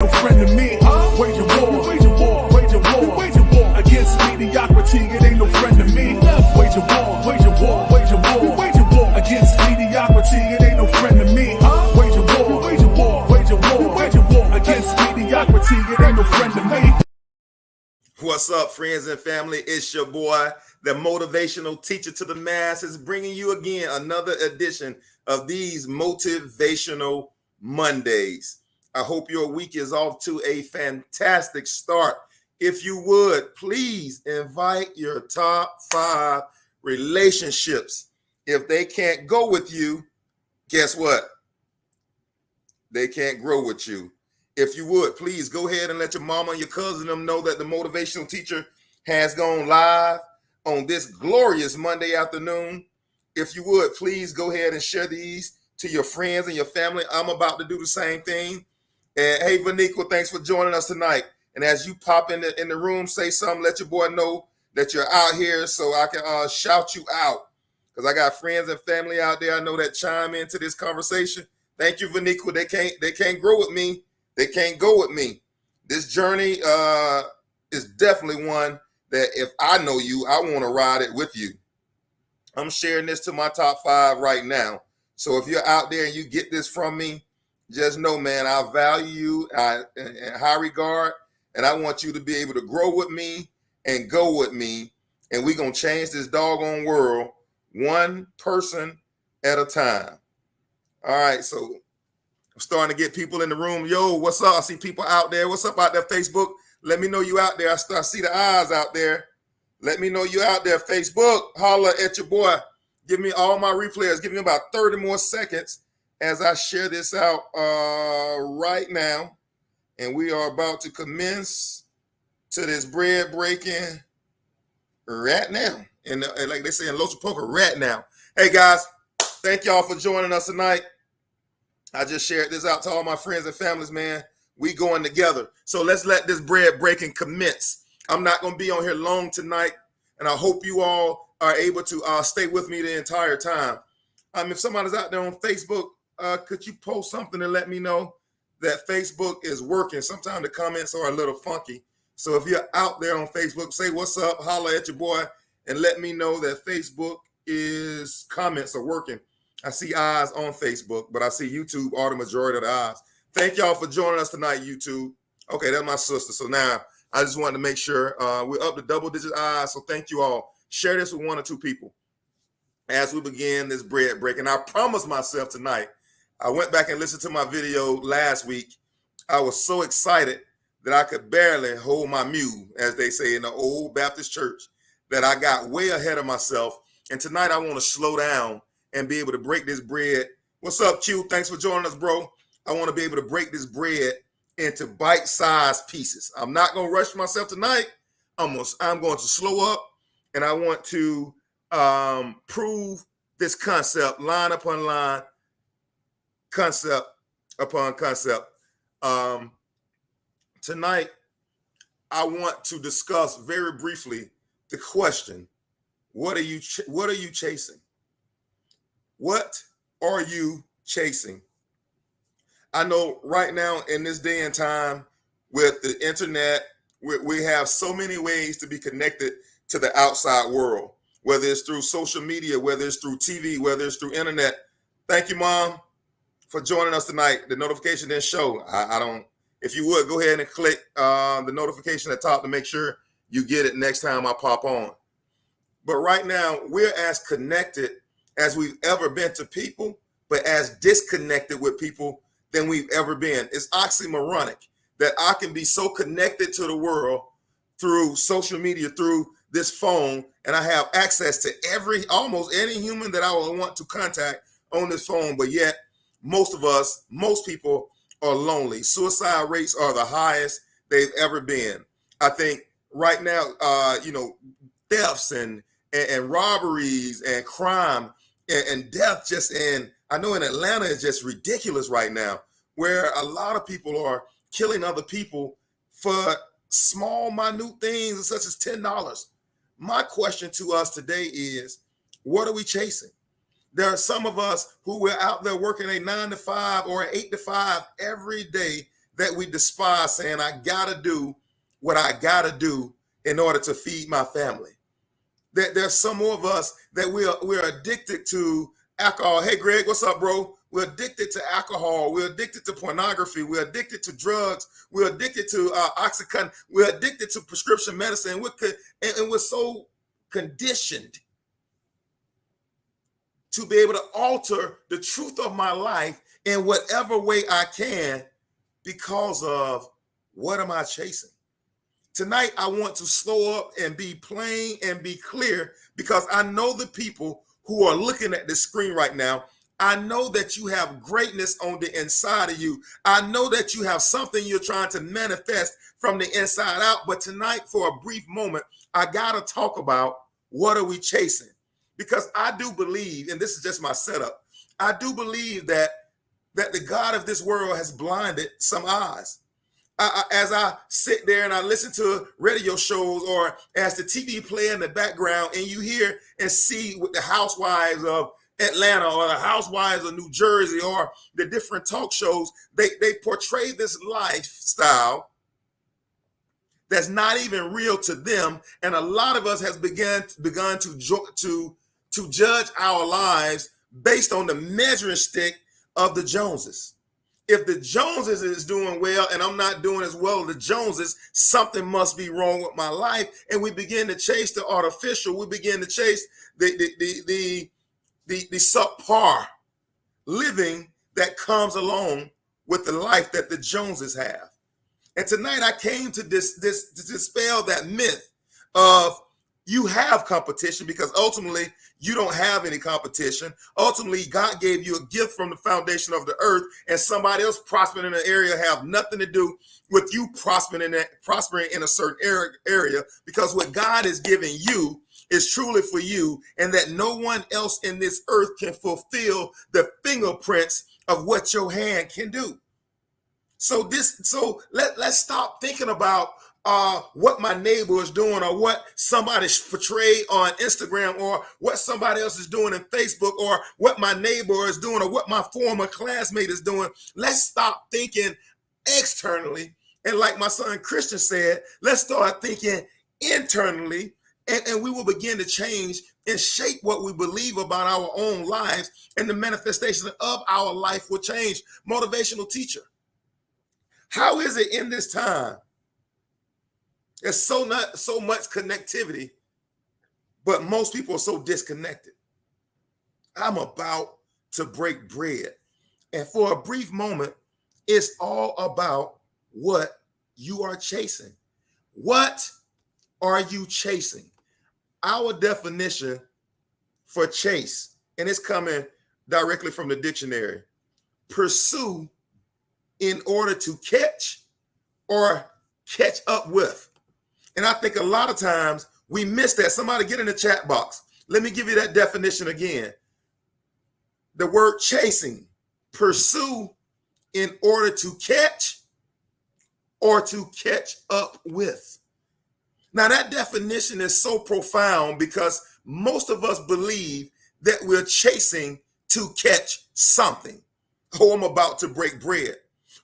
friend to me. Wage a war, wage a war, wage a war, wage a war against mediocrity. It ain't no friend to me. Wage a war, wage a war, wage a war, wage a war against mediocrity. It ain't no friend to me. Wage a war, wage a war, wage a war, wage a war against mediocrity. It ain't no friend to me. What's up, friends and family? It's your boy, the motivational teacher to the masses, bringing you again another edition of these Motivational Mondays. I hope your week is off to a fantastic start. If you would, please invite your top 5 relationships. If they can't go with you, guess what? They can't grow with you. If you would, please go ahead and let your mama and your cousin them know that the motivational teacher has gone live on this glorious Monday afternoon. If you would, please go ahead and share these to your friends and your family. I'm about to do the same thing. And hey, Vanika, thanks for joining us tonight. And as you pop in the room, say something, let your boy know that you're out here so I can shout you out. Because I got friends and family out there I know that chime into this conversation. Thank you, Vanika. They can't grow with me. They can't go with me. This journey is definitely one that if I know you, I want to ride it with you. I'm sharing this to my top 5 right now. So if you're out there and you get this from me, just know, man, I value you in high regard, and I want you to be able to grow with me and go with me, and we're going to change this doggone world one person at a time. All right, so I'm starting to get people in the room. Yo, what's up? I see people out there. What's up out there, Facebook? Let me know you out there. I see the eyes out there. Let me know you out there, Facebook. Holla at your boy. Give me all my replayers. Give me about 30 more seconds as I share this out right now. And we are about to commence to this bread breaking right now. And like they say in Los Poker, right now. Hey, guys, thank y'all for joining us tonight. I just shared this out to all my friends and families, man. We going together. So let's let this bread breaking commence. I'm not going to be on here long tonight, and I hope you all are able to stay with me the entire time. If somebody's out there on Facebook, could you post something and let me know that Facebook is working? Sometimes the comments are a little funky. So if you're out there on Facebook, say what's up, holla at your boy, and let me know that Facebook comments are working. I see eyes on Facebook, but I see YouTube are the majority of the eyes. Thank y'all for joining us tonight, YouTube. Okay, that's my sister. So now I just wanted to make sure we're up to double-digit eyes. So thank you all. Share this with 1 or 2 people as we begin this bread break. And I promised myself tonight, I went back and listened to my video last week. I was so excited that I could barely hold my mule, as they say in the old Baptist church, that I got way ahead of myself. And tonight I want to slow down and be able to break this bread. What's up, Q? Thanks for joining us, bro. I want to be able to break this bread into bite-sized pieces. I'm not going to rush myself tonight. I'm going to slow up, and I want to prove this concept line upon line, concept upon concept. Tonight, I want to discuss very briefly the question, what are you chasing? What are you chasing? I know right now in this day and time with the internet, we have so many ways to be connected to the outside world, whether it's through social media, whether it's through TV, whether it's through internet. Thank you, Mom, for joining us tonight. The notification didn't show. If you would, go ahead and click the notification at the top to make sure you get it next time I pop on. But right now, we're as connected as we've ever been to people, but as disconnected with people than we've ever been. It's oxymoronic that I can be so connected to the world through social media, through this phone, and I have access to almost any human that I would want to contact on this phone, but yet most people are lonely. Suicide rates are the highest they've ever been. I think right now, thefts and robberies and crime and death I know in Atlanta is just ridiculous right now, where a lot of people are killing other people for small, minute things such as $10. My question to us today is, what are we chasing? There are some of us who were out there working a 9 to 5 or an 8 to 5 every day that we despise, saying, I got to do what I got to do in order to feed my family. There's some more of us that we're addicted to alcohol. Hey, Greg, what's up, bro? We're addicted to alcohol. We're addicted to pornography. We're addicted to drugs. We're addicted to Oxycontin. We're addicted to prescription medicine. And we're so conditioned to be able to alter the truth of my life in whatever way I can because of what am I chasing? Tonight, I want to slow up and be plain and be clear because I know the people who are looking at this screen right now. I know that you have greatness on the inside of you. I know that you have something you're trying to manifest from the inside out. But tonight, for a brief moment, I got to talk about what are we chasing? Because I do believe, and this is just my setup, I do believe that the God of this world has blinded some eyes. As I sit there and I listen to radio shows or as the TV play in the background and you hear and see with the housewives of Atlanta or the housewives of New Jersey or the different talk shows, they portray this lifestyle that's not even real to them. And a lot of us has begun to judge our lives based on the measuring stick of the Joneses. If the Joneses is doing well and I'm not doing as well as the Joneses, something must be wrong with my life. And we begin to chase the artificial. We begin to chase the subpar living that comes along with the life that the Joneses have. And tonight I came to dispel that myth of you have competition, because ultimately you don't have any competition. Ultimately, God gave you a gift from the foundation of the earth, and somebody else prospering in an area have nothing to do with you prospering in a certain area, because what God is giving you is truly for you, and that no one else in this earth can fulfill the fingerprints of what your hand can do. So let's stop thinking about what my neighbor is doing or what somebody portrayed on Instagram or what somebody else is doing in Facebook or what my neighbor is doing or what my former classmate is doing. Let's stop thinking externally. And like my son Christian said, let's start thinking internally, and we will begin to change and shape what we believe about our own lives, and the manifestation of our life will change. Motivational teacher, how is it in this time? There's so much connectivity, but most people are so disconnected. I'm about to break bread. And for a brief moment, it's all about what you are chasing. What are you chasing? Our definition for chase, and it's coming directly from the dictionary: pursue in order to catch or catch up with. And I think a lot of times we miss that. Somebody get in the chat box. Let me give you that definition again. The word chasing: pursue in order to catch or to catch up with. Now that definition is so profound because most of us believe that we're chasing to catch something. Oh, I'm about to break bread.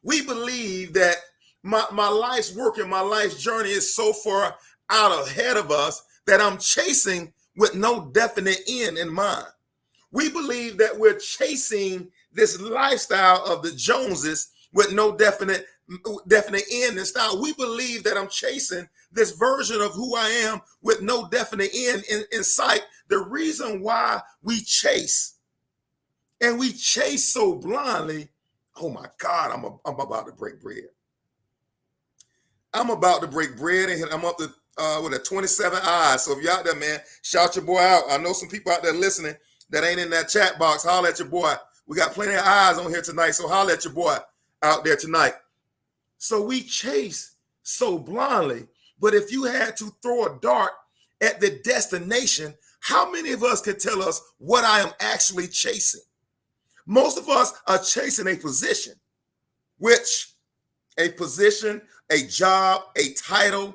We believe that my life's work and my life's journey is so far out ahead of us that I'm chasing with no definite end in mind. We believe that we're chasing this lifestyle of the Joneses with no definite end in style. We believe that I'm chasing this version of who I am with no definite end in sight. The reason why we chase, and we chase so blindly, oh my God, I'm about to break bread. I'm about to break bread, and I'm up to with a 27 eyes. So if you out there, man, shout your boy out. I know some people out there listening that ain't in that chat box. Holler at your boy. We got plenty of eyes on here tonight, so holler at your boy out there tonight. So we chase so blindly, but if you had to throw a dart at the destination, how many of us could tell us what I am actually chasing? Most of us are chasing a position, which a position, a job, a title,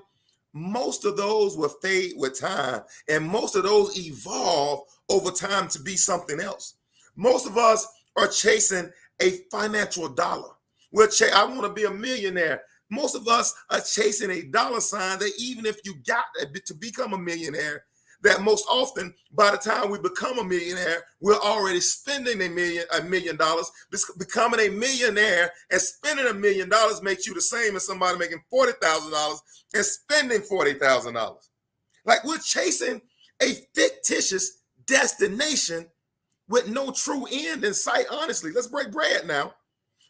most of those will fade with time, and most of those evolve over time to be something else. Most of us are chasing a financial dollar. I want to be a millionaire. Most of us are chasing a dollar sign that even if you got to become a millionaire, that most often by the time we become a millionaire, we're already spending $1 million. Becoming a millionaire and spending $1 million makes you the same as somebody making $40,000 and spending $40,000. Like, we're chasing a fictitious destination with no true end in sight. Honestly, let's break bread now.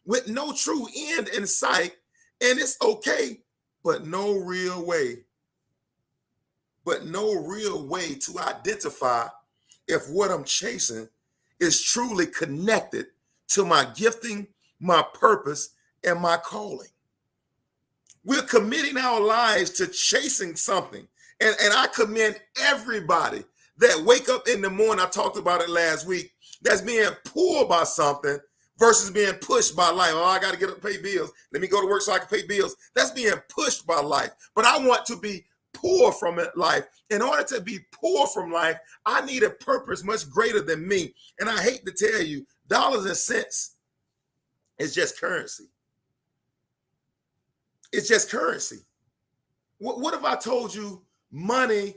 With no true end in sight, and it's okay, but no real way to identify if what I'm chasing is truly connected to my gifting, my purpose, and my calling. We're committing our lives to chasing something. And I commend everybody that wake up in the morning, I talked about it last week, that's being pulled by something versus being pushed by life. Oh, I got to get up and pay bills. Let me go to work so I can pay bills. That's being pushed by life. But I want to be poor from life. In order to be poor from life, I need a purpose much greater than me. And I hate to tell you, dollars and cents is just currency. It's just currency. What if I told you money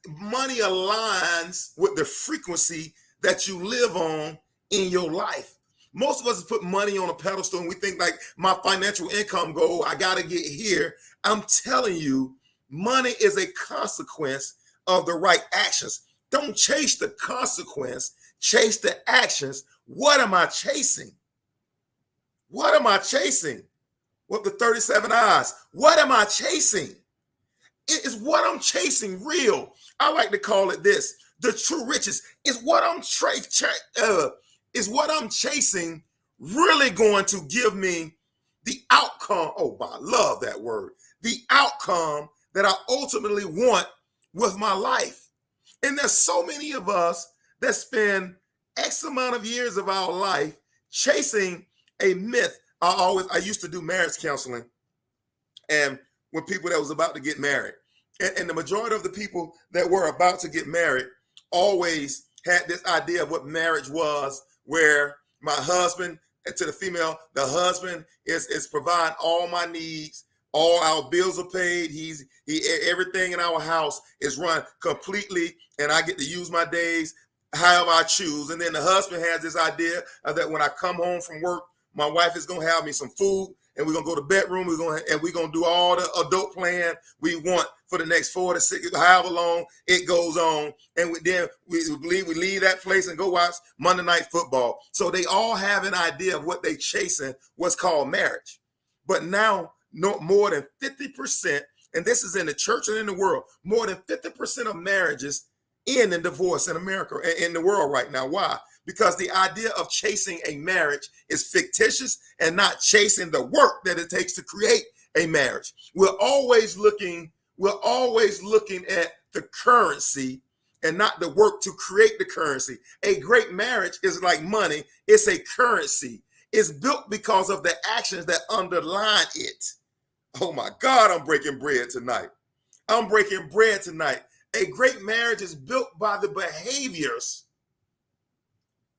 aligns with the frequency that you live on in your life? Most of us put money on a pedestal and we think like, my financial income goal, I got to get here. I'm telling you, money is a consequence of the right actions. Don't chase the consequence, chase the actions. What am I chasing? What am I chasing? What the 37 eyes? What am I chasing? Is what I'm chasing real? I like to call it this: the true riches. Is what I'm chasing really going to give me the outcome? Oh, I love that word. The outcome that I ultimately want with my life. And there's so many of us that spend X amount of years of our life chasing a myth. I used to do marriage counseling, and when people that was about to get married, and the majority of the people that were about to get married always had this idea of what marriage was, where my husband, and to the female, the husband is providing all my needs, all our bills are paid, everything in our house is run completely, and I get to use my days however I choose. And then the husband has this idea that when I come home from work, my wife is gonna have me some food, and we're gonna go to the bedroom. We're gonna do all the adult plan we want for the next 4 to 6, however long it goes on. And then we leave that place and go watch Monday Night Football. So they all have an idea of what they chasing, what's called marriage. But now, no more than 50%, and this is in the church and in the world, more than 50% of marriages end in divorce in America, in the world right now. Why? Because the idea of chasing a marriage is fictitious and not chasing the work that it takes to create a marriage. We're always looking at the currency and not the work to create the currency. A great marriage is like money. It's a currency. It's built because of the actions that underline it. Oh my God, I'm breaking bread tonight. A great marriage is built by the behaviors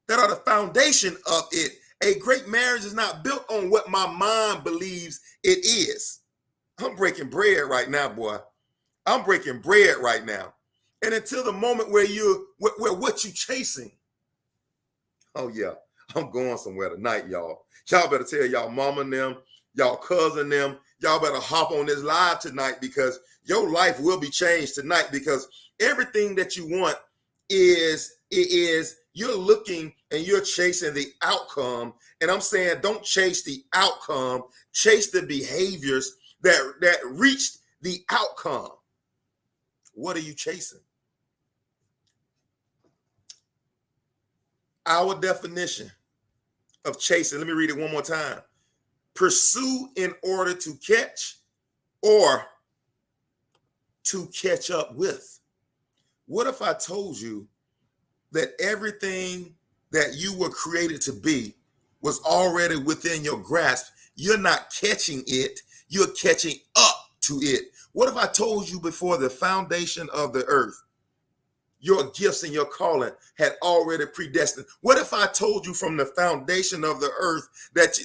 that are the foundation of it. A great marriage is not built on what my mind believes it is. I'm breaking bread right now, boy. I'm breaking bread right now. And until the moment where what you chasing. Oh yeah, I'm going somewhere tonight, y'all. Y'all better tell y'all mama and them, y'all cousin them, y'all better hop on this live tonight, because your life will be changed tonight, because everything that you want is you're looking and you're chasing the outcome. And I'm saying, don't chase the outcome, chase the behaviors that reached the outcome. What are you chasing? Our definition of chasing, let me read it one more time. Pursue in order to catch, or to catch up with. What if I told you that everything that you were created to be was already within your grasp? You're not catching it, you're catching up to it. What if I told you before the foundation of the earth, your gifts and your calling had already predestined? What if I told you from the foundation of the earth that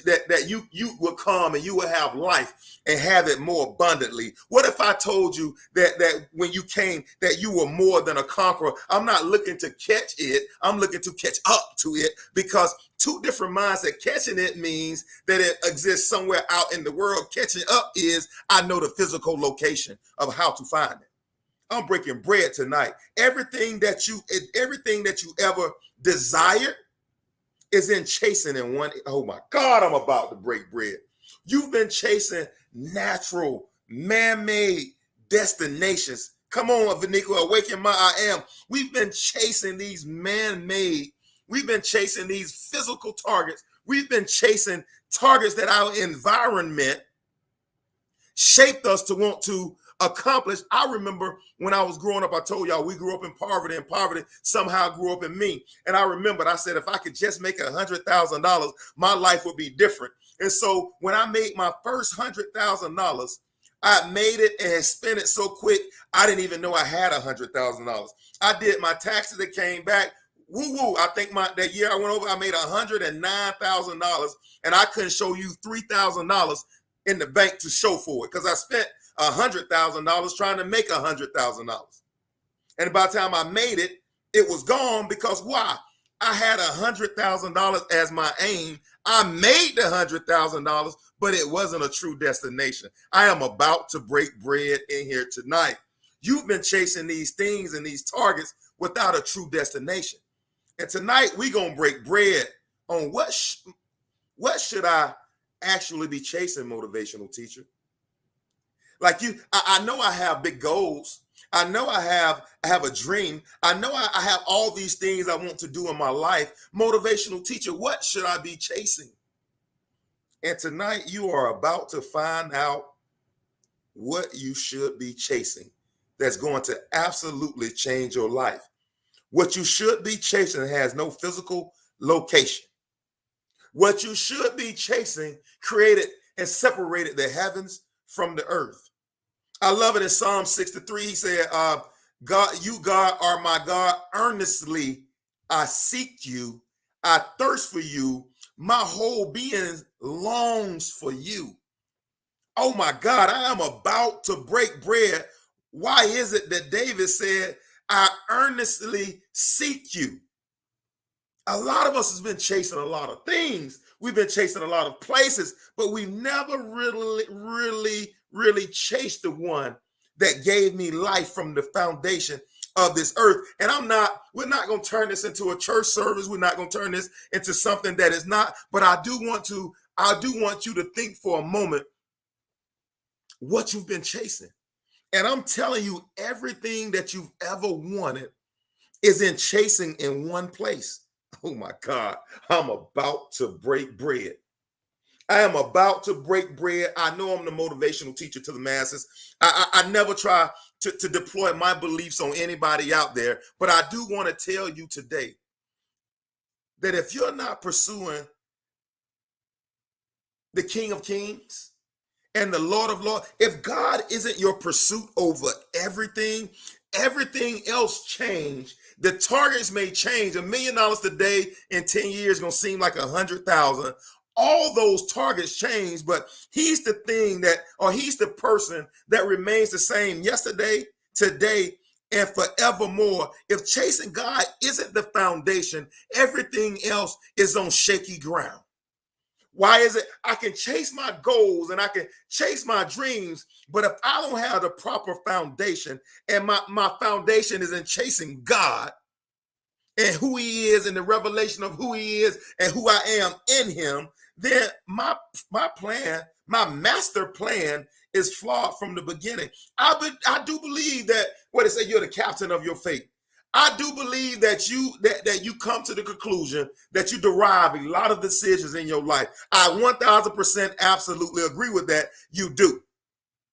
you will come and you will have life and have it more abundantly? What if I told you that when you came that you were more than a conqueror? I'm not looking to catch it. I'm looking to catch up to it, because two different mindset. Catching it means that it exists somewhere out in the world. Catching up is I know the physical location of how to find it. I'm breaking bread tonight. Everything that you ever desired is in chasing in one. Oh my God, I'm about to break bread. You've been chasing natural, man-made destinations. Come on, Viniqua, awaken my I am. We've been chasing these man-made. We've been chasing these physical targets. We've been chasing targets that our environment shaped us to want to accomplish. I remember when I was growing up, I told y'all we grew up in poverty, and poverty somehow grew up in me. And I remembered, I said, if I could just make $100,000, my life would be different. And so when I made my first $100,000, I made it and spent it so quick, I didn't even know I had $100,000. I did my taxes, that came back. Woo woo! I think that year I went over, I made $109,000, and I couldn't show you $3,000 in the bank to show for it, because I spent $100,000 trying to make $100,000. And by the time I made it, it was gone, because why? I had $100,000 as my aim. I made the $100,000, but it wasn't a true destination. I am about to break bread in here tonight. You've been chasing these things and these targets without a true destination. And tonight we're going to break bread on what should I actually be chasing, motivational teacher? Like I know I have big goals. I know I have a dream. I know I have all these things I want to do in my life. Motivational teacher, what should I be chasing? And tonight you are about to find out what you should be chasing that's going to absolutely change your life. What you should be chasing has no physical location. What you should be chasing created and separated the heavens from the earth. I love it in Psalm 63. He said, God, you, God, are my God. Earnestly I seek you. I thirst for you. My whole being longs for you. Oh my God, I am about to break bread. Why is it that David said, I earnestly seek you? A lot of us has been chasing a lot of things. We've been chasing a lot of places, but we never really chased the one that gave me life from the foundation of this earth. And we're not going to turn this into a church service. We're not going to turn this into something that is not, but I do want you to think for a moment what you've been chasing. And I'm telling you, everything that you've ever wanted is in chasing in one place. Oh my God, I'm about to break bread. I am about to break bread. I know I'm the motivational teacher to the masses. I never try to deploy my beliefs on anybody out there, but I do want to tell you today that if you're not pursuing the King of Kings and the Lord of Lords, if God isn't your pursuit over everything, everything else change. The targets may change. $1 million today in 10 years is going to seem like 100,000. All those targets change, but he's the thing he's the person that remains the same yesterday, today, and forevermore. If chasing God isn't the foundation, everything else is on shaky ground. Why is it? I can chase my goals and I can chase my dreams, but if I don't have the proper foundation, and my foundation is in chasing God and who he is and the revelation of who he is and who I am in him, then my plan, my master plan, is flawed from the beginning. I do believe that what it say, you're the captain of your fate. I do believe that you come to the conclusion that you derive a lot of decisions in your life. I 1000% absolutely agree with that. You do.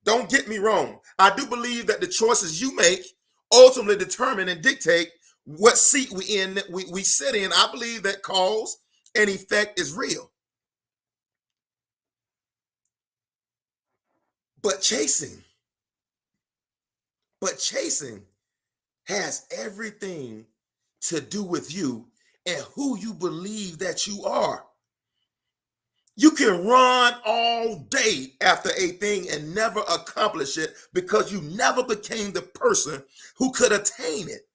Don't get me wrong. I do believe that the choices you make ultimately determine and dictate what seat we sit in. I believe that cause and effect is real. But chasing has everything to do with you and who you believe that you are. You can run all day after a thing and never accomplish it because you never became the person who could attain it.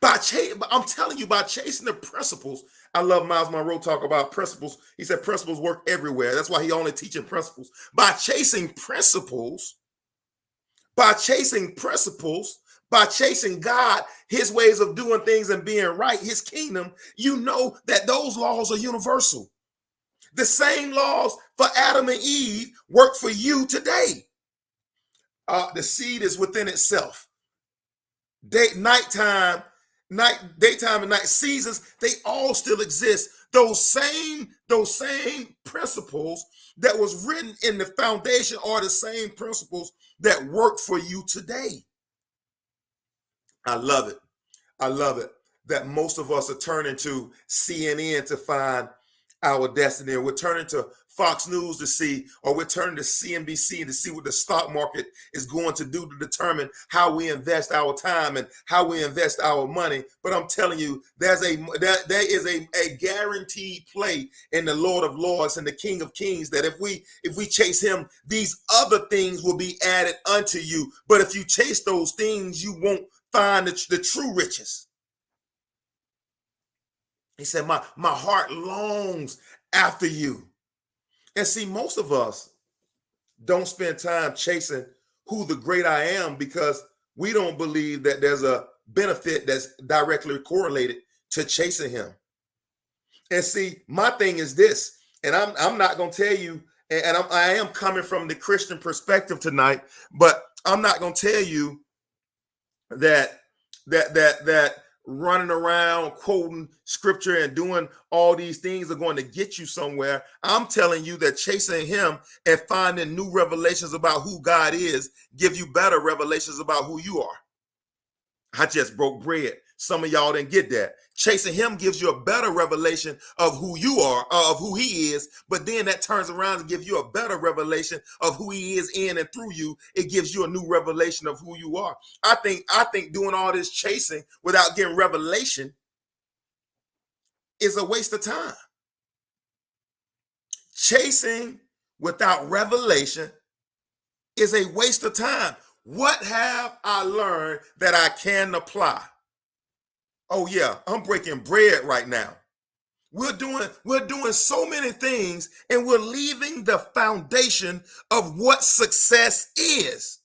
I'm telling you, by chasing the principles. I love Miles Monroe talk about principles. He said principles work everywhere. That's why he only teaching principles. By chasing principles, by chasing principles, by chasing God, his ways of doing things and being right, his kingdom, you know that those laws are universal. The same laws for Adam and Eve work for you today. The seed is within itself. Daytime and night seasons, they all still exist. Those same principles that was written in the foundation are the same principles that work for you today. I love it. I love it that most of us are turning to CNN to find our destiny, or we're turning to Fox News to see, or we're turning to CNBC to see what the stock market is going to do to determine how we invest our time and how we invest our money. But I'm telling you, there is a guaranteed play in the Lord of Lords and the King of Kings, that if we chase him, these other things will be added unto you. But if you chase those things, you won't find the true riches. He said, my heart longs after you. And see, most of us don't spend time chasing who the great I am because we don't believe that there's a benefit that's directly correlated to chasing him. And see, my thing is this, and I'm not going to tell you, and I am coming from the Christian perspective tonight, but I'm not going to tell you that running around quoting scripture and doing all these things are going to get you somewhere. I'm telling you that chasing him and finding new revelations about who God is give you better revelations about who you are. I just broke bread. Some of y'all didn't get that. Chasing him gives you a better revelation of who you are, of who he is, but then that turns around and gives you a better revelation of who he is in and through you. It gives you a new revelation of who you are. I think doing all this chasing without getting revelation is a waste of time. Chasing without revelation is a waste of time. What have I learned that I can apply? Oh yeah, I'm breaking bread right now. We're doing so many things and we're leaving the foundation of what success is.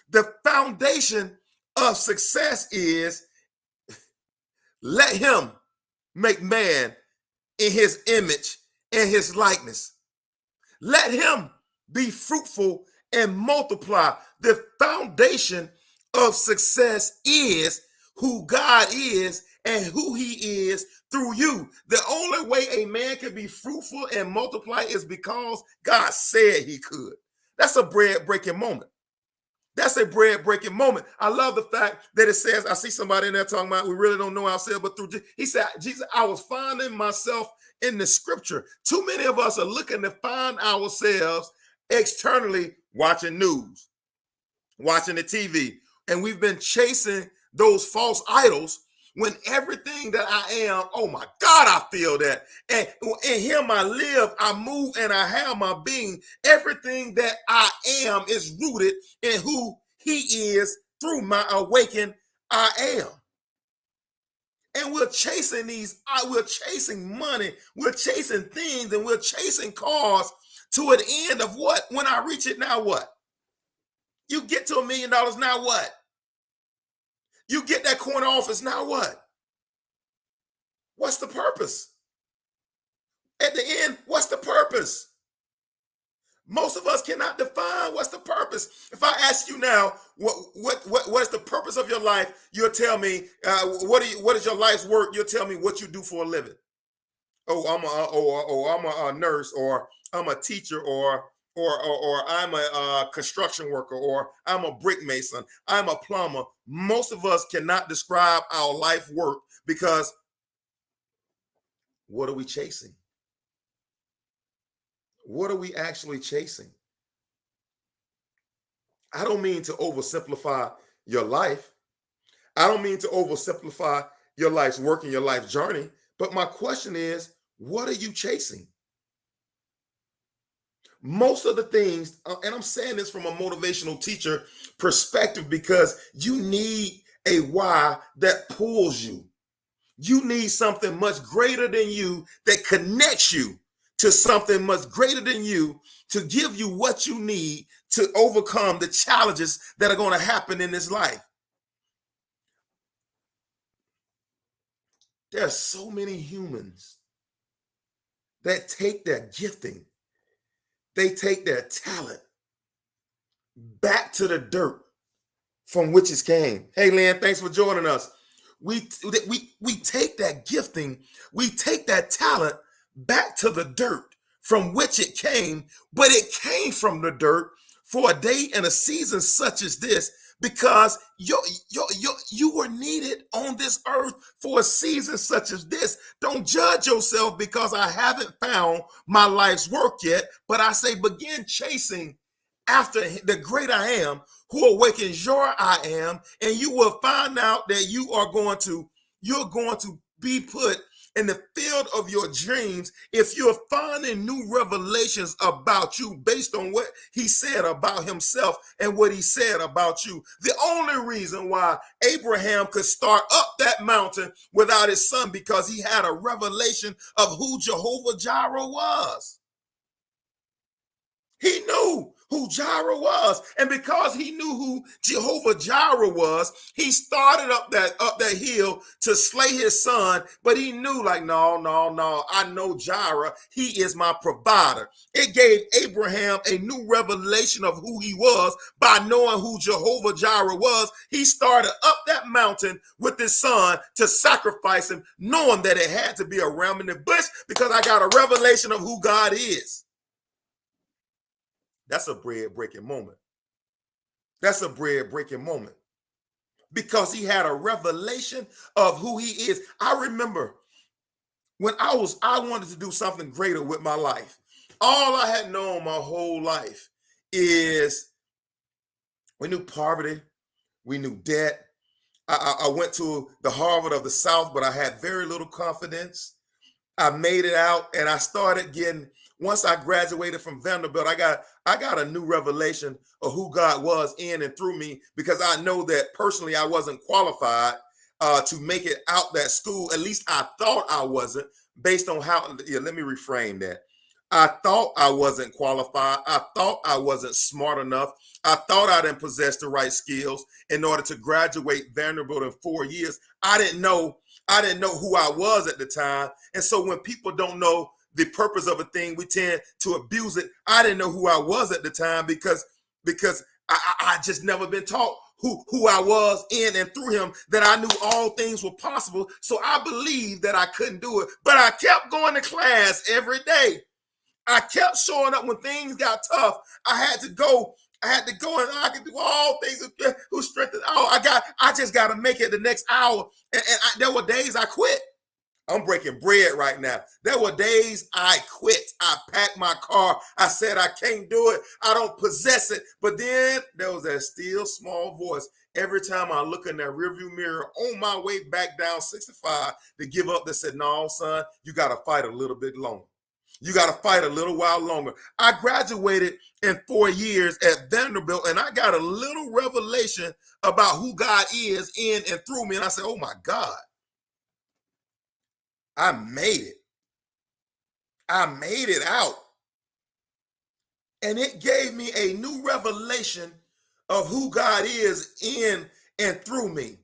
The foundation of success is let him make man in his image and his likeness. Let him be fruitful and multiply. The foundation of success is who God is and who he is through you. The only way a man can be fruitful and multiply is because God said he could. That's a bread breaking moment. That's a bread breaking moment. I love the fact that it says, I see somebody in there talking about we really don't know ourselves, but through he said, Jesus, I was finding myself in the scripture. Too many of us are looking to find ourselves externally, watching news, watching the TV, and we've been chasing those false idols when everything that I am, oh my God, I feel that. And in him I live, I move, and I have my being. Everything that I am is rooted in who he is through my awakened I am. And we're chasing we're chasing money, we're chasing things, and we're chasing cars to an end of what? When I reach it, now what? You get to $1 million, now what? You get that corner office, now what? What's the purpose? At the end, what's the purpose? Most of us cannot define what's the purpose. If I ask you now, what is the purpose of your life? You'll tell me what is your life's work? You'll tell me what you do for a living. I'm a nurse, or I'm a teacher, or I'm a construction worker, or I'm a brick mason, I'm a plumber. Most of us cannot describe our life work because what are we chasing? What are we actually chasing? I don't mean to oversimplify your life. I don't mean to oversimplify your life's work and your life journey. But my question is, what are you chasing? Most of the things, and I'm saying this from a motivational teacher perspective, because you need a why that pulls you. You need something much greater than you that connects you to something much greater than you to give you what you need to overcome the challenges that are going to happen in this life. There are so many humans that take their gifting, they take their talent back to the dirt from which it came. Hey, Lynn, thanks for joining us. We take that gifting, we take that talent back to the dirt from which it came, but it came from the dirt for a day and a season such as this, because you were needed on this earth for a season such as this. Don't judge yourself because I haven't found my life's work yet, but I say begin chasing after the great I am who awakens your I am, and you will find out that you're going to be put in the field of your dreams if you're finding new revelations about you based on what he said about himself and what he said about you. The only reason why Abraham could start up that mountain without his son, because he had a revelation of who Jehovah Jireh was. He knew who Jireh was. And because he knew who Jehovah Jireh was, he started up that hill to slay his son. But he knew, like, no, I know Jireh. He is my provider. It gave Abraham a new revelation of who he was by knowing who Jehovah Jireh was. He started up that mountain with his son to sacrifice him, knowing that it had to be a ram in the bush, because I got a revelation of who God is. That's a bread-breaking moment. That's a bread-breaking moment, because he had a revelation of who he is. I remember when I wanted to do something greater with my life. All I had known my whole life is we knew poverty, we knew debt. I went to the Harvard of the South, but I had very little confidence. I made it out, and I started getting, once I graduated from Vanderbilt, I got a new revelation of who God was in and through me, because I know that personally I wasn't qualified to make it out that school. At least I thought I wasn't, based on how, let me reframe that. I thought I wasn't qualified. I thought I wasn't smart enough. I thought I didn't possess the right skills in order to graduate Vanderbilt in 4 years. I didn't know who I was at the time. And so when people don't know the purpose of a thing, we tend to abuse it. I didn't know who I was at the time because I just never been taught who I was in and through him, that I knew all things were possible. So I believed that I couldn't do it, but I kept going to class every day. I kept showing up when things got tough. I had to go, and I could do all things who strengthened. I just got to make it the next hour. And there were days I quit. I'm breaking bread right now. There were days I quit. I packed my car. I said, I can't do it. I don't possess it. But then there was that still small voice every time I look in that rearview mirror on my way back down 65 to give up, that said, no, son, you got to fight a little bit longer. You got to fight a little while longer. I graduated in 4 years at Vanderbilt, and I got a little revelation about who God is in and through me. And I said, oh my God, I made it. I made it out. And it gave me a new revelation of who God is in and through me.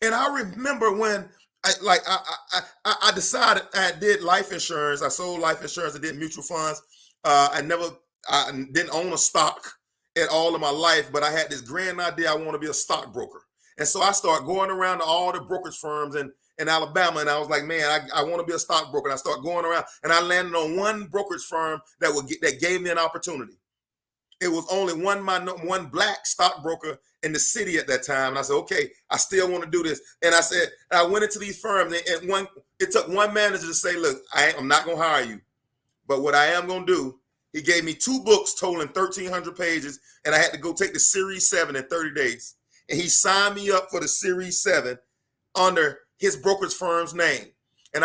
And I remember when I decided, I did life insurance. I sold life insurance. I did mutual funds. I didn't own a stock at all of my life, but I had this grand idea. I want to be a stockbroker. And so I started going around to all the brokerage firms in Alabama. And I was like, man, I want to be a stockbroker. And I started going around, and I landed on one brokerage firm that gave me an opportunity. It was only one black stockbroker in the city at that time. And I said, okay, I still want to do this. And I went into these firms, and it took one manager to say, look, I'm not going to hire you. But what I am going to do He gave me 2 books totaling 1,300 pages, and I had to go take the Series 7 in 30 days. And he signed me up for the Series 7 under his brokerage firm's name. And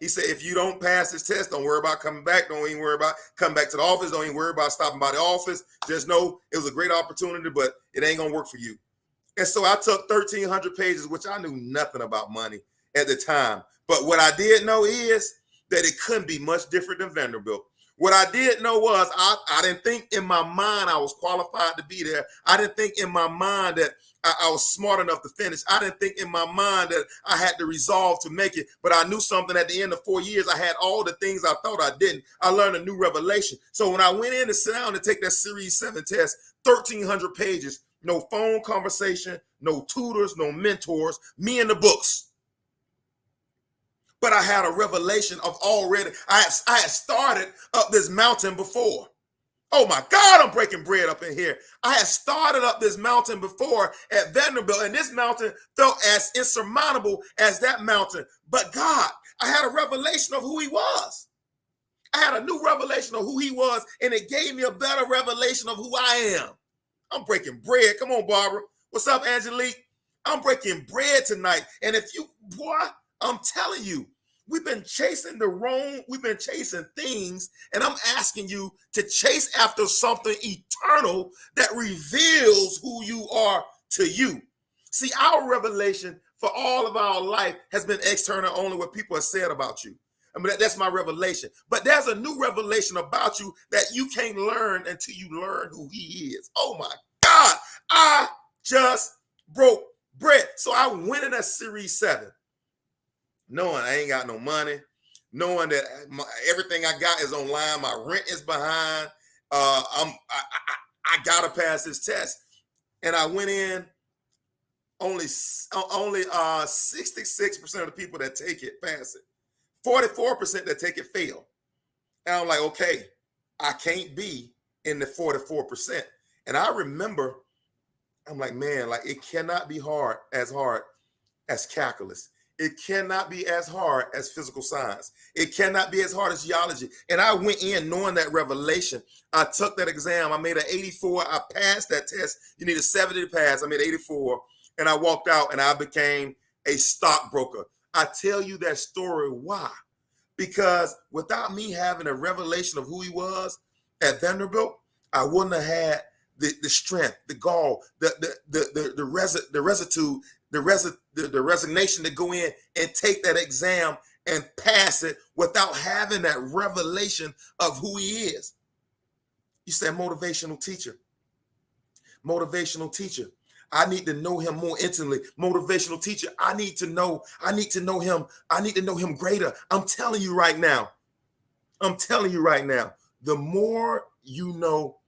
he said, if you don't pass this test, don't worry about coming back. Don't even worry about coming back to the office. Don't even worry about stopping by the office. Just know it was a great opportunity, but it ain't going to work for you. And so I took 1,300 pages, which I knew nothing about money at the time. But what I did know is that it couldn't be much different than Vanderbilt. What I did know was I didn't think in my mind I was qualified to be there. I didn't think in my mind that I was smart enough to finish. I didn't think in my mind that I had the resolve to make it. But I knew something at the end of 4 years. I had all the things I thought I didn't. I learned a new revelation. So when I went in to sit down to take that Series 7 test, 1,300 pages, no phone conversation, no tutors, no mentors, me and the books. But I had a revelation of already, I had started up this mountain before. Oh my God, I'm breaking bread up in here. I had started up this mountain before at Vanderbilt, and this mountain felt as insurmountable as that mountain. But God, I had a revelation of who he was. I had a new revelation of who he was, and it gave me a better revelation of who I am. I'm breaking bread. Come on, Barbara. What's up, Angelique? I'm breaking bread tonight. And I'm telling you, we've been chasing things, and I'm asking you to chase after something eternal that reveals who you are to you. See, our revelation for all of our life has been external, only what people have said about you. I mean, that's my revelation. But there's a new revelation about you that you can't learn until you learn who he is. Oh my God, I just broke bread. So I went in that Series 7, knowing I ain't got no money, knowing that everything I got is online, my rent is behind. I gotta pass this test, and I went in. Only 66% of the people that take it pass it. 44% that take it fail. And I'm like, okay, I can't be in the 44%. And I remember, I'm like, man, like it cannot be hard as calculus. It cannot be as hard as physical science. It cannot be as hard as geology. And I went in knowing that revelation. I took that exam. I made an 84. I passed that test. You need a 70 to pass. I made 84. And I walked out and I became a stockbroker. I tell you that story. Why? Because without me having a revelation of who he was at Vanderbilt, I wouldn't have had the strength, the gall, the resignation to go in and take that exam and pass it without having that revelation of who he is. You said motivational teacher. Motivational teacher. I need to know him more intimately. Motivational teacher. I need to know him. I need to know him greater. I'm telling you right now. The more you know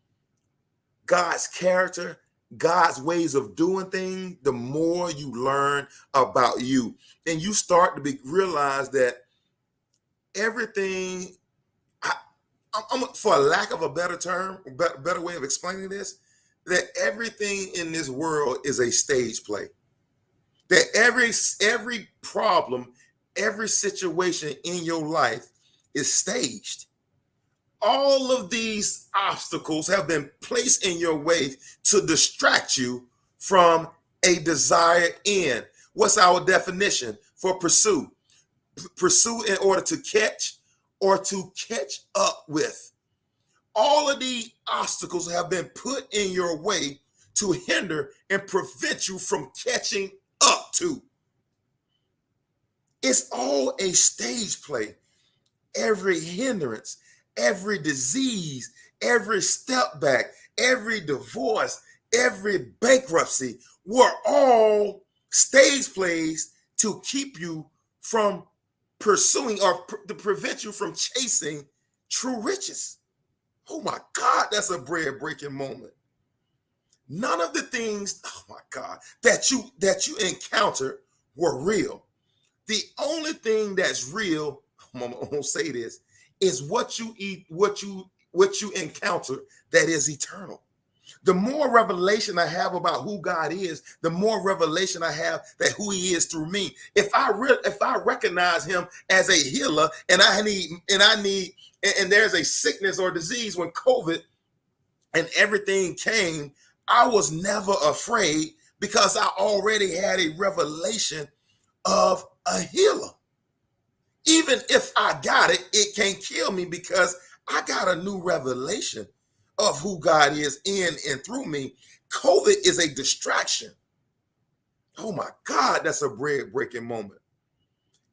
God's character, God's ways of doing things, the more you learn about you. And you start to realize that everything, for a lack of a better term, better way of explaining this, that everything in this world is a stage play. That every problem, every situation in your life is staged. All of these obstacles have been placed in your way to distract you from a desired end. What's our definition for pursue? Pursue in order to catch or to catch up with. All of these obstacles have been put in your way to hinder and prevent you from catching up to. It's all a stage play. Every hindrance, every disease, every step back, every divorce, every bankruptcy were all stage plays to keep you from pursuing or to prevent you from chasing true riches. Oh my God, that's a bread-breaking moment. None of the things, oh my God, that you encountered were real. The only thing that's real, I'm gonna say this, is what you eat, what you encounter that is eternal. The more revelation I have about who God is, the more revelation I have that who he is through me. If I recognize him as a healer, and there's a sickness or disease, when COVID and everything came, I was never afraid because I already had a revelation of a healer. Even if I got it, it can't kill me because I got a new revelation of who God is in and through me. COVID is a distraction. Oh my God, that's a bread breaking moment.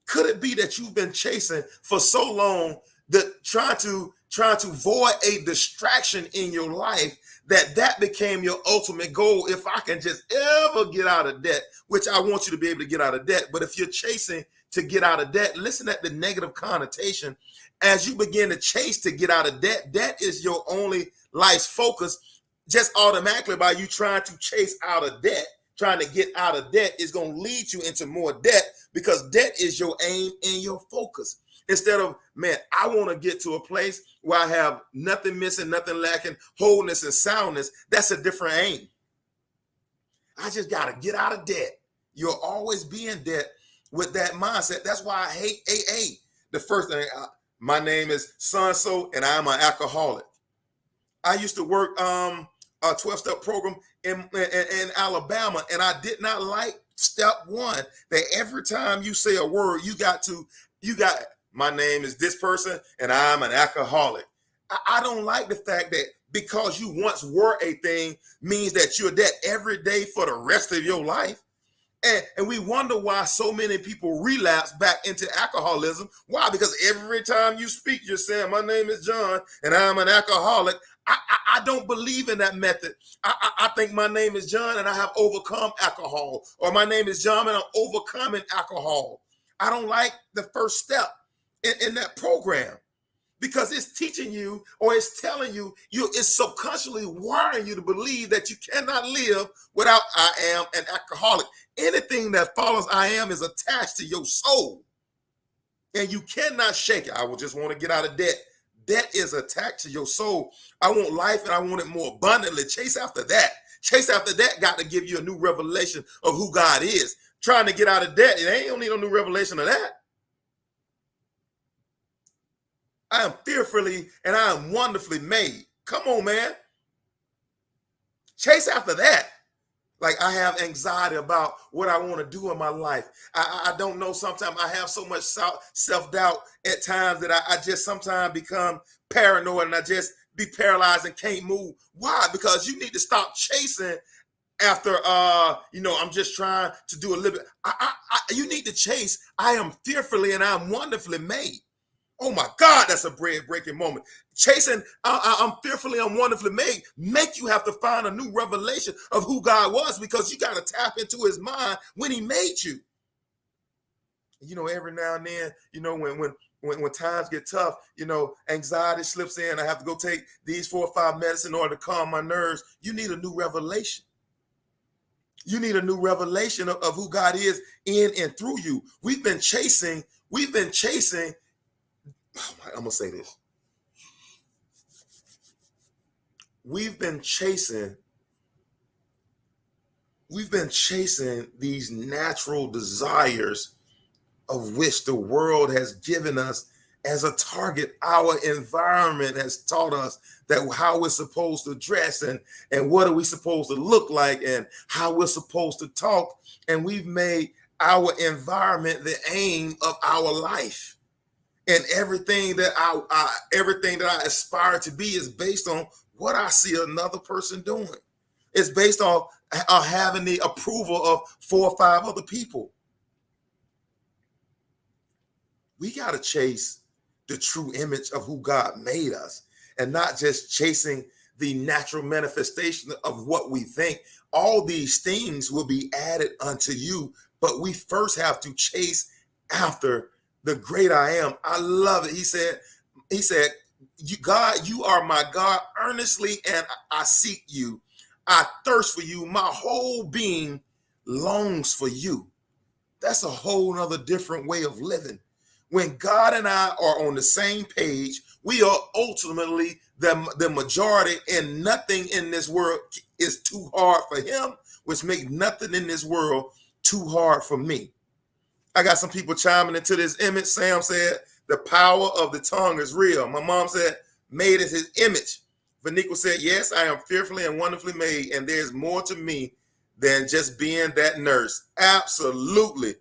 Could it be that you've been chasing for so long, that trying to void a distraction in your life, that became your ultimate goal? If I can just ever get out of debt, which I want you to be able to get out of debt. But if you're chasing to get out of debt, listen at the negative connotation. As you begin to chase to get out of debt, debt is your only life's focus. Just automatically, by you trying to chase out of debt, trying to get out of debt, is going to lead you into more debt, because debt is your aim and your focus. Instead of, man, I want to get to a place where I have nothing missing, nothing lacking, wholeness and soundness. That's a different aim. I just got to get out of debt. You'll always be in debt with that mindset. That's why I hate AA. The first thing, my name is so-and-so, and I'm an alcoholic. I used to work a 12-step program in Alabama, and I did not like step one, that every time you say a word, you got my name is this person, and I'm an alcoholic. I don't like the fact that because you once were a thing means that you're that every day for the rest of your life. And we wonder why so many people relapse back into alcoholism. Why? Because every time you speak, you're saying, my name is John, and I'm an alcoholic. I don't believe in that method. I think my name is John, and I have overcome alcohol. Or my name is John, and I'm overcoming alcohol. I don't like the first step in that program, because it's teaching you, or it's telling you, it's subconsciously wiring you to believe that you cannot live without I am an alcoholic. Anything that follows I am is attached to your soul, and you cannot shake it. I will just want to get out of debt. Debt is attached to your soul. I want life, and I want it more abundantly. Chase after that. Chase after that got to give you a new revelation of who God is. Trying to get out of debt, it ain't, don't need no new revelation of that. I am fearfully and I am wonderfully made. Come on, man. Chase after that. Like, I have anxiety about what I want to do in my life. I don't know. Sometimes I have so much self-doubt at times that I just sometimes become paranoid, and I just be paralyzed and can't move. Why? Because you need to stop chasing after, I'm just trying to do a little bit. You need to chase. I am fearfully and I am wonderfully made. Oh my God, that's a bread-breaking moment. Chasing, I'm fearfully and wonderfully made, make you have to find a new revelation of who God was, because you got to tap into his mind when he made you. Every now and then, when times get tough, anxiety slips in. I have to go take these 4 or 5 medicines in order to calm my nerves. You need a new revelation. You need a new revelation of who God is in and through you. We've been chasing. I'm going to say this. We've been chasing these natural desires of which the world has given us as a target. Our environment has taught us that how we're supposed to dress and what are we supposed to look like and how we're supposed to talk. And we've made our environment the aim of our life. And everything that I aspire to be is based on what I see another person doing. It's based on having the approval of 4 or 5 other people. We got to chase the true image of who God made us, and not just chasing the natural manifestation of what we think. All these things will be added unto you, but we first have to chase after the great I am. I love it. He said, God, you are my God, earnestly, and I seek you. I thirst for you. My whole being longs for you. That's a whole nother different way of living. When God and I are on the same page, We are ultimately the majority, and nothing in this world is too hard for him, which makes nothing in this world too hard for me. I got some people chiming into this image. Sam said, the power of the tongue is real. My mom said, made in his image. Vaniqua said, yes, I am fearfully and wonderfully made, and there's more to me than just being that nurse. Absolutely.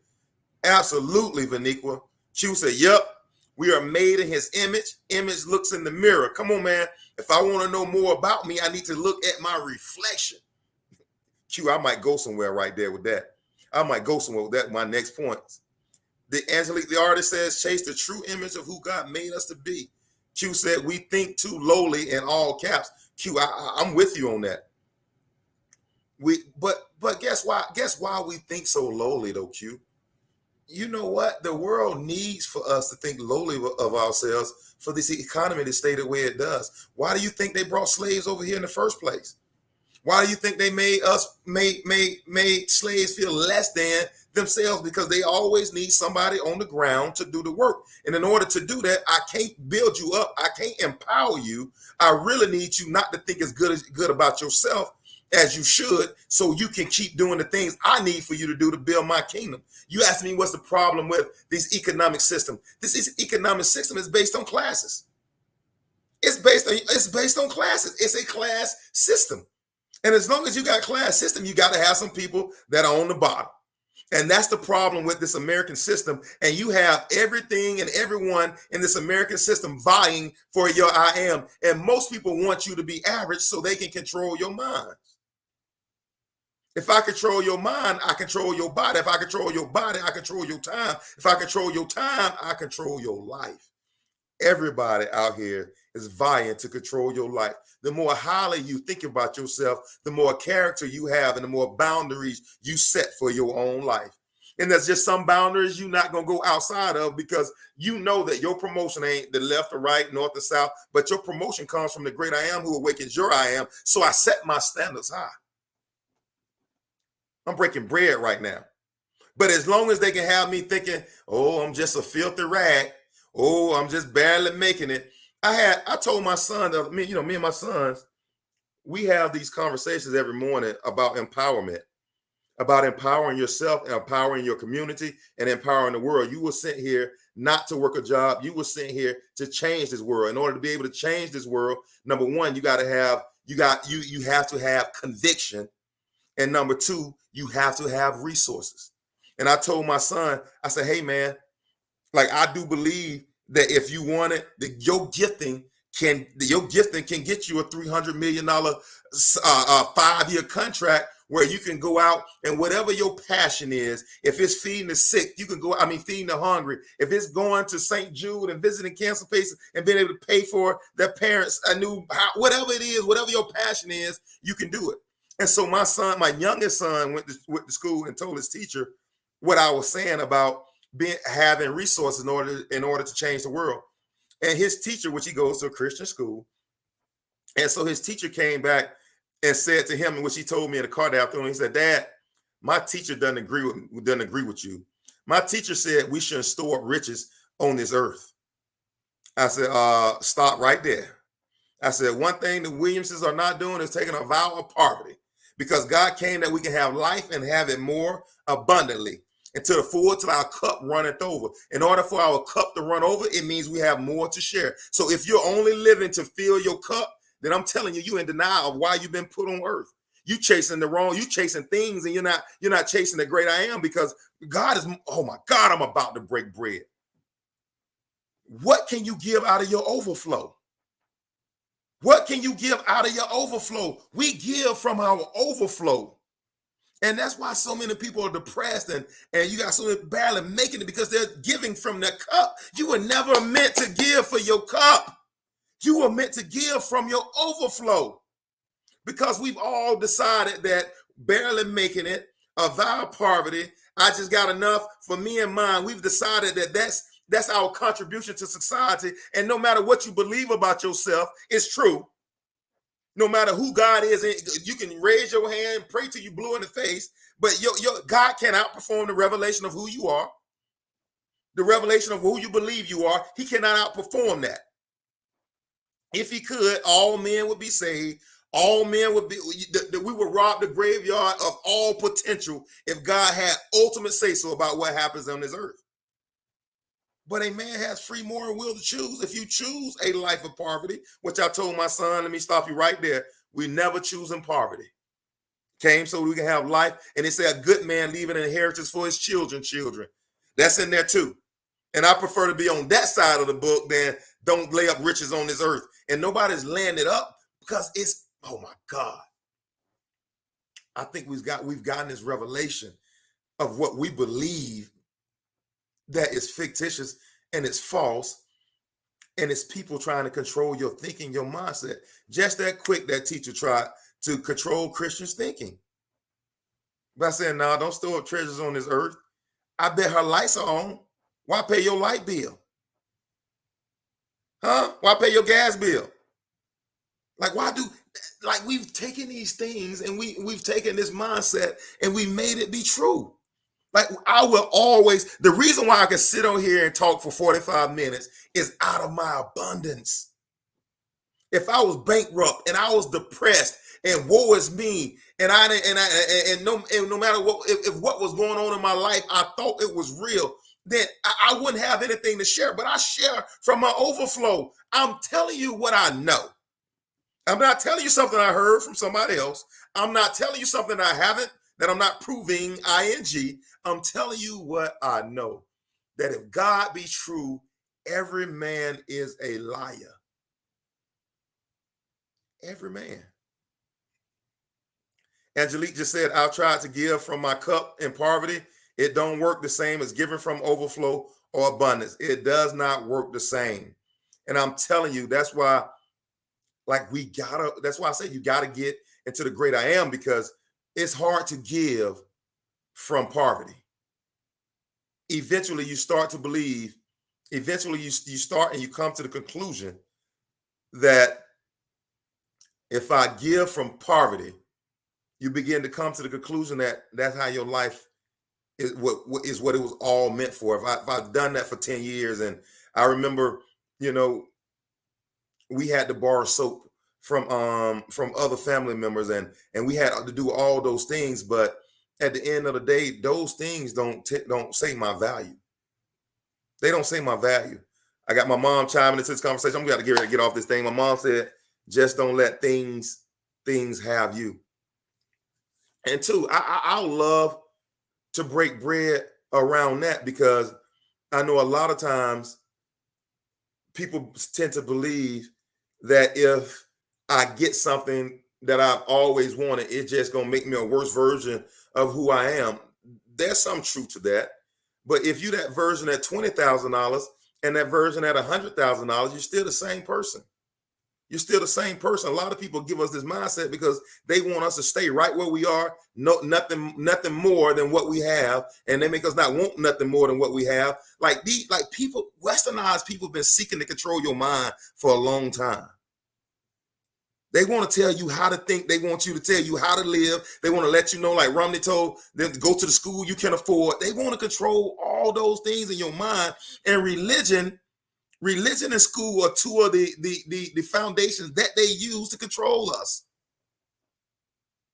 Absolutely, Vaniqua. Q said, yep, we are made in his image. Image looks in the mirror. Come on, man. If I want to know more about me, I need to look at my reflection. Q, I might go somewhere right there with that. I might go somewhere with that. My next point. The Angelique, the artist, says, chase the true image of who God made us to be. Q said, we think too lowly, in all caps. Q, I'm with you on that. But guess why? Guess why we think so lowly, though, Q? You know what? The world needs for us to think lowly of ourselves for this economy to stay the way it does. Why do you think they brought slaves over here in the first place? Why do you think they made slaves feel less than themselves? Because they always need somebody on the ground to do the work. And in order to do that, I can't build you up. I can't empower you. I really need you not to think as good about yourself as you should, so you can keep doing the things I need for you to do to build my kingdom. You ask me what's the problem with this economic system. This economic system is based on classes. It's based on classes. It's a class system. And as long as you got a class system, you got to have some people that are on the bottom. And that's the problem with this American system. And you have everything and everyone in this American system vying for your I am. And most people want you to be average so they can control your mind. If I control your mind, I control your body. If I control your body, I control your time. If I control your time, I control your life. Everybody out here is vying to control your life. The more highly you think about yourself, the more character you have and the more boundaries you set for your own life. And there's just some boundaries you're not going to go outside of, because you know that your promotion ain't the left or right, north or south, but your promotion comes from the great I am who awakens your I am. So I set my standards high. I'm breaking bread right now. But as long as they can have me thinking, oh, I'm just a filthy rag. Oh, I'm just barely making it. I told my son, me and my sons, we have these conversations every morning about empowerment, about empowering yourself, empowering your community, and empowering the world. You were sent here not to work a job. You were sent here to change this world. In order to be able to change this world, number one, you have to have conviction. And number two, you have to have resources. And I told my son, I said, hey, man, like, I do believe that if you want it, your gifting can get you a $300 million 5-year contract where you can go out and whatever your passion is, if it's feeding the sick, you can go, feeding the hungry. If it's going to St. Jude and visiting cancer patients and being able to pay for their parents a new house, whatever it is, whatever your passion is, you can do it. And so my son, my youngest son, went to school and told his teacher what I was saying about having resources in order to change the world. And his teacher, which he goes to a Christian school, and so his teacher came back and said to him, which he told me in the car that afternoon, he said, Dad, my teacher doesn't agree with you. My teacher said we shouldn't store up riches on this earth. I said, stop right there. I said, one thing the Williamses are not doing is taking a vow of poverty, because God came that we can have life and have it more abundantly, and to the full, till our cup runneth over. In order for our cup to run over, it means we have more to share. So if you're only living to fill your cup, then I'm telling you, you're in denial of why you've been put on earth. You chasing things, and you're not chasing the great I am, because God is, oh my God, I'm about to break bread. What can you give out of your overflow? What can you give out of your overflow? We give from our overflow. And that's why so many people are depressed, and you got so many barely making it, because they're giving from their cup. You were never meant to give for your cup. You were meant to give from your overflow, because we've all decided that barely making it, a vow of poverty, I just got enough for me and mine. We've decided that that's our contribution to society. And no matter what you believe about yourself, it's true. No matter who God is, you can raise your hand, pray till you blue in the face, but your God can outperform the revelation of who you are, the revelation of who you believe you are. He cannot outperform that. If he could, all men would be saved. All men would be, we would rob the graveyard of all potential if God had ultimate say so about what happens on this earth. But a man has free moral will to choose. If you choose a life of poverty, which I told my son, let me stop you right there. We never choose in poverty. Came so we can have life. And they say a good man leave an inheritance for his children. That's in there too. And I prefer to be on that side of the book than don't lay up riches on this earth. And nobody's laying it up because it's, oh my God. I think we've gotten this revelation of what we believe that is fictitious and it's false. And it's people trying to control your thinking, your mindset. Just that quick, that teacher tried to control Christians' thinking by saying, no, don't store up treasures on this earth. I bet her lights are on. Why pay your light bill? Huh? Why pay your gas bill? We've taken these things and we've taken this mindset and we made it be true. Like I will always, the reason why I can sit on here and talk for 45 minutes is out of my abundance. If I was bankrupt and I was depressed and woe is me, and no matter what, if what was going on in my life, I thought it was real, then I wouldn't have anything to share. But I share from my overflow. I'm telling you what I know. I'm not telling you something I heard from somebody else. I'm not telling you something I haven't, that I'm not proving ing. I'm telling you what I know. That if God be true, every man is a liar. Every man. Angelique just said, I've tried to give from my cup in poverty. It don't work the same as giving from overflow or abundance. It does not work the same. And I'm telling you, that's why, that's why I say you gotta get into the great I am, because it's hard to give from poverty. Eventually you start to believe, eventually you start and you come to the conclusion that if I give from poverty, you begin to come to the conclusion that that's how your life is what it was all meant for. If I've done that for 10 years, and I remember, we had to borrow soap from other family members, and we had to do all those things, but at the end of the day, those things don't say my value. They don't say my value. I got my mom chiming into this conversation. I'm going to get off this thing. My mom said, just don't let things have you. And two, I'll love to break bread around that, because I know a lot of times people tend to believe that if I get something that I've always wanted, it's just going to make me a worse version of who I am. There's some truth to that. But if you that version at $20,000 and that version at $100,000, you're still the same person. You're still the same person. A lot of people give us this mindset because they want us to stay right where we are, nothing more than what we have, and they make us not want nothing more than what we have. People, westernized people have been seeking to control your mind for a long time. They want to tell you how to think. They want you to tell you how to live. They want to let you know, like Romney told them, to go to the school you can afford. They want to control all those things in your mind. And religion and school are two of the foundations that they use to control us.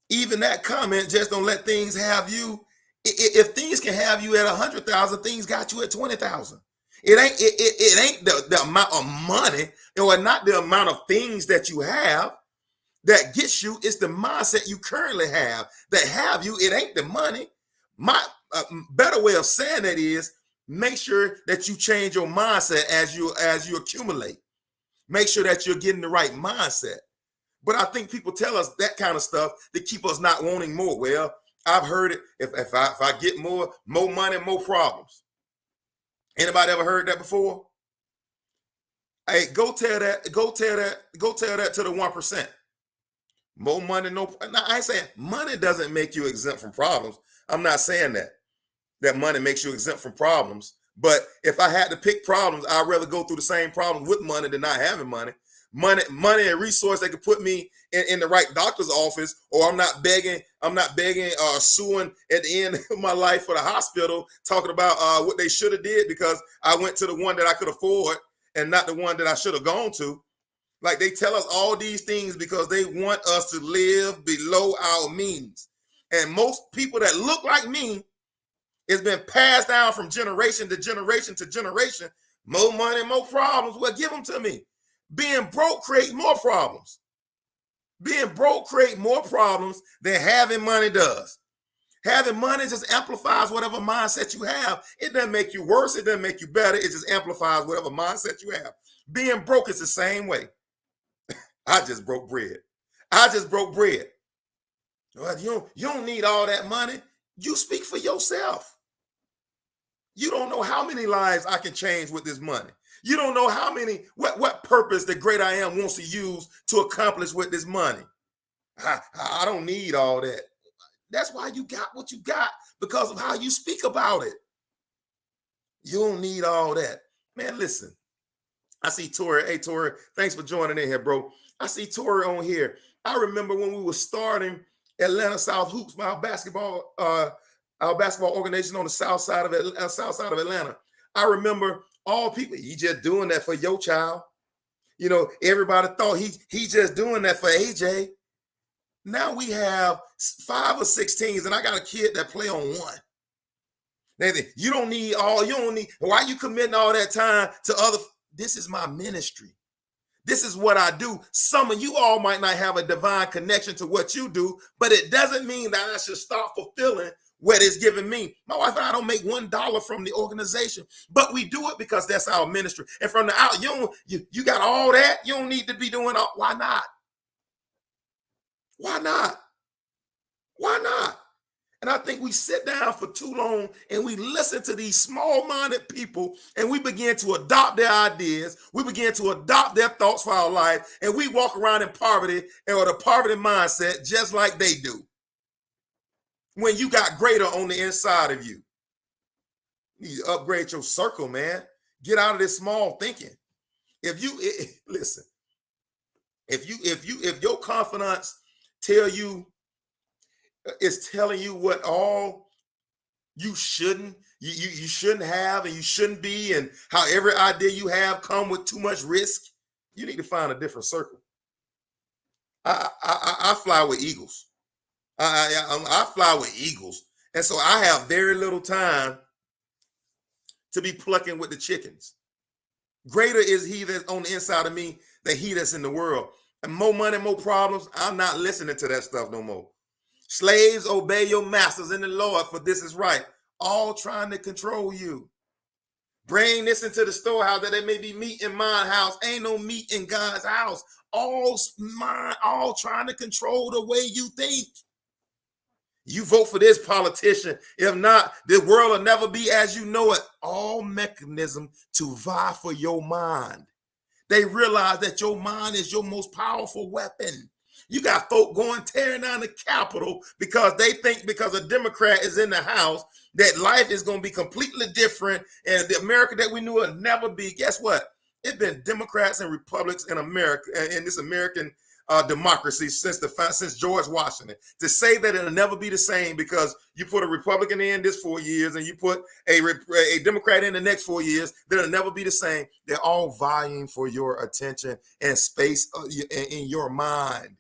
Even that comment, just don't let things have you. If things can have you at 100,000, things got you at 20,000. It ain't the amount of money, or not the amount of things that you have that gets you. It's the mindset you currently have that have you. It ain't the money. My better way of saying that is, make sure that you change your mindset as you accumulate. Make sure that you're getting the right mindset. But I think people tell us that kind of stuff to keep us not wanting more. Well, I've heard it. If I get more money, more problems. Anybody ever heard that before? Hey, go tell that to the 1%. More money, no. Now, I ain't saying money doesn't make you exempt from problems. I'm not saying that money makes you exempt from problems. But if I had to pick problems, I'd rather go through the same problems with money than not having money. Money and resource that could put me in the right doctor's office, or I'm not begging or suing at the end of my life for the hospital, talking about what they should have did because I went to the one that I could afford and not the one that I should have gone to. Like they tell us all these things because they want us to live below our means. And most people that look like me, it's been passed down from generation to generation to generation. More money, more problems. Well, give them to me. Being broke creates more problems. Being broke creates more problems than having money does. Having money just amplifies whatever mindset you have. It doesn't make you worse. It doesn't make you better. It just amplifies whatever mindset you have. Being broke is the same way. I just broke bread. I just broke bread. Well, you don't need all that money. You speak for yourself. You don't know how many lives I can change with this money. You don't know how many, what purpose the great I am wants to use to accomplish with this money. I don't need all that. That's why you got what you got, because of how you speak about it. You don't need all that. Man, listen. I see Tori. Hey, Tori, thanks for joining in here, bro. I see Tori on here. I remember when we were starting Atlanta South Hoops, our basketball organization on the south side of Atlanta. I remember all people, he just doing that for your child. You know, everybody thought he just doing that for AJ. Now we have 5 or 6 teams, and I got a kid that play on one. You don't need, why you committing all that time to other? This is my ministry. This is what I do. Some of you all might not have a divine connection to what you do, but it doesn't mean that I should start fulfilling what it's giving me. My wife and I don't make $1 from the organization, but we do it because that's our ministry. And from the out, you got all that. You don't need to be doing all. Why not? Why not? Why not? And I think we sit down for too long and we listen to these small-minded people and we begin to adopt their ideas. We begin to adopt their thoughts for our life, and we walk around in poverty or the poverty mindset just like they do. When you got greater on the inside of you. You need to upgrade your circle, man. Get out of this small thinking. Listen, if your confidence is telling you what all you shouldn't have and you shouldn't be, and how every idea you have come with too much risk, you need to find a different circle. I fly with eagles. I fly with eagles, and so I have very little time to be plucking with the chickens. Greater is he that's on the inside of me than he that's in the world. And more money, more problems. I'm not listening to that stuff no more. Slaves, obey your masters in the Lord, for this is right. All trying to control you. Bring this into the storehouse that there may be meat in mine house. Ain't no meat in God's house. All trying to control the way you think. You vote for this politician. If not, the world will never be as you know it. All mechanism to vie for your mind. They realize that your mind is your most powerful weapon. You got folk tearing down the Capitol because they think because a Democrat is in the House that life is going to be completely different, and the America that we knew will never be. Guess what? It's been Democrats and Republicans in America, in this American democracy since George Washington. To say that it'll never be the same because you put a Republican in this 4 years and you put a Democrat in the next 4 years, that it'll never be the same. They're all vying for your attention and space in your mind.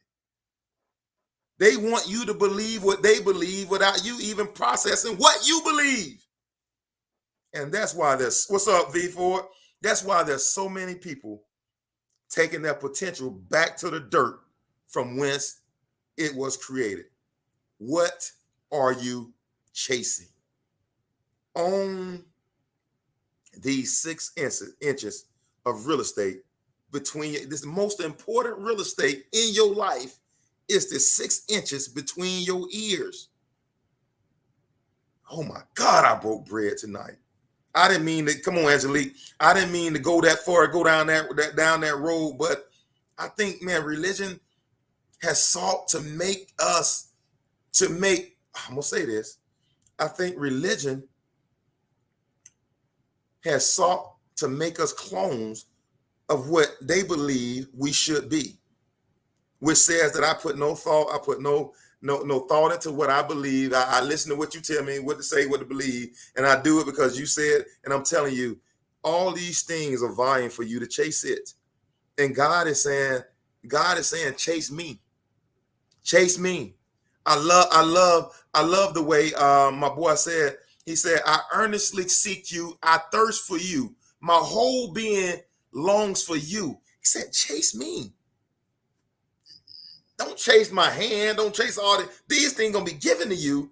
They want you to believe what they believe without you even processing what you believe. And that's why what's up, V Ford? That's why there's so many people taking their potential back to the dirt from whence it was created. What are you chasing? Own these 6 inches of real estate between you. This is the most important real estate in your life is the 6 inches between your ears. Oh my God, I broke bread tonight. I didn't mean to, come on, Angelique. I didn't mean to go that far, go down that road, but I think, man, religion has sought to make I'm gonna say this. I think religion has sought to make us clones of what they believe we should be, which says that I put no thought, I put no thought into what I believe. I listen to what you tell me, what to say, what to believe, and I do it because you said, and I'm telling you, all these things are vying for you to chase it. And God is saying, chase me. Chase me. I love the way my boy said, he said, I earnestly seek you. I thirst for you. My whole being longs for you. He said, chase me. Don't chase my hand. Don't chase all these things gonna be given to you,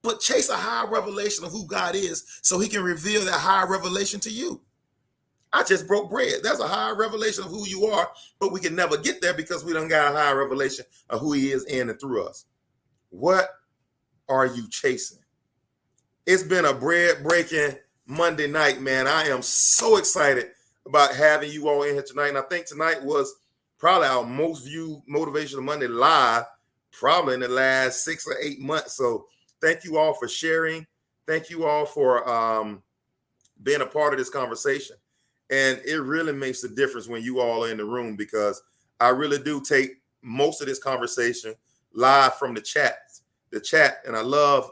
but chase a higher revelation of who God is so he can reveal that higher revelation to you. I just broke bread. That's a higher revelation of who you are, but we can never get there because we don't got a higher revelation of who he is in and through us. What are you chasing? It's been a bread breaking Monday night, man. I am so excited about having you all in here tonight. And I think tonight was probably our most viewed Motivational Monday live, probably in the last 6 or 8 months. So thank you all for sharing. Thank you all for being a part of this conversation. And it really makes a difference when you all are in the room, because I really do take most of this conversation live from the chat. And I love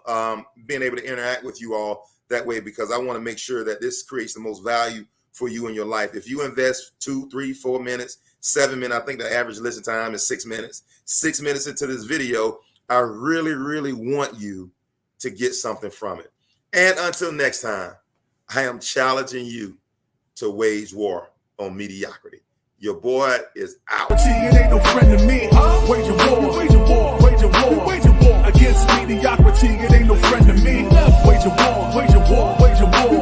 being able to interact with you all that way, because I want to make sure that this creates the most value for you in your life. If you invest 2, 3, 4 minutes, 7 minutes, I think the average listen time is 6 minutes. 6 minutes into this video, I really, really want you to get something from it. And until next time, I am challenging you to wage war on mediocrity. Your boy is out. It ain't no friend to me.